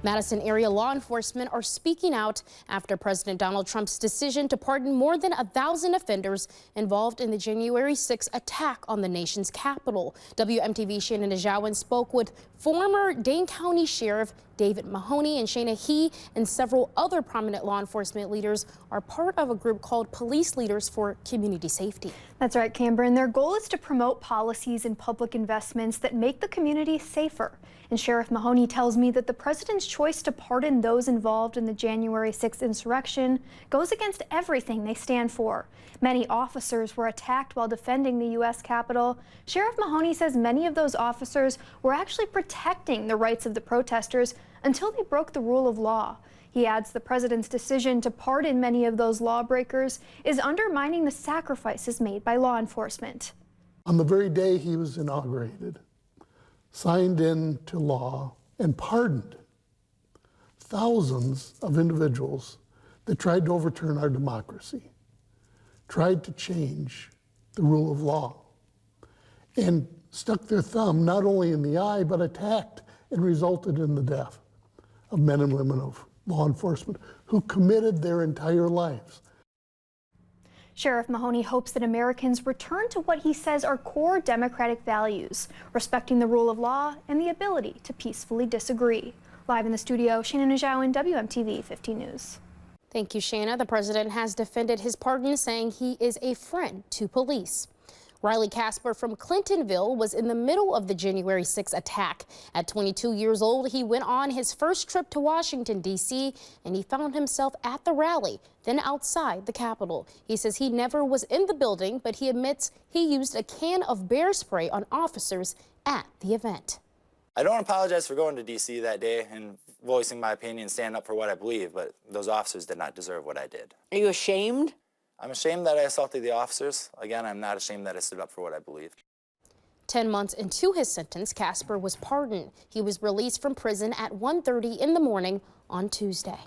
Madison-area law enforcement are speaking out after President Donald Trump's decision to pardon more than 1,000 offenders involved in the January 6 attack on the nation's capital. WMTV Shaina Nijhawan spoke with former Dane County Sheriff David Mahoney, and Shaina, he and several other prominent law enforcement leaders are part of a group called Police Leaders for Community Safety. That's right, Camber, and their goal is to promote policies and public investments that make the community safer. And Sheriff Mahoney tells me that the president's choice to pardon those involved in the January 6th insurrection goes against everything they stand for. Many officers were attacked while defending the U.S. Capitol. Sheriff Mahoney says many of those officers were actually protecting the rights of the protesters until they broke the rule of law. He adds the president's decision to pardon many of those lawbreakers is undermining the sacrifices made by law enforcement. On the very day he was inaugurated, signed into law and pardoned thousands of individuals that tried to overturn our democracy, tried to change the rule of law, and stuck their thumb not only in the eye, but attacked and resulted in the death of men and women of law enforcement who committed their entire lives. Sheriff Mahoney hopes that Americans return to what he says are core democratic values, respecting the rule of law and the ability to peacefully disagree. Live in the studio, Shaina Nijhawan, WMTV 15 News. Thank you, Shaina. The president has defended his pardon, saying he is a friend to police. Riley Casper from Clintonville was in the middle of the January 6 attack. At 22 years old, he went on his first trip to Washington, D.C., and he found himself at the rally, then outside the Capitol. He says he never was in the building, but he admits he used a can of bear spray on officers at the event. I don't apologize for going to D.C. that day and voicing my opinion, standing up for what I believe, but those officers did not deserve what I did. Are you ashamed? I'm ashamed that I assaulted the officers. Again, I'm not ashamed that I stood up for what I believe. 10 months into his sentence, Casper was pardoned. He was released from prison at 1:30 in the morning on Tuesday.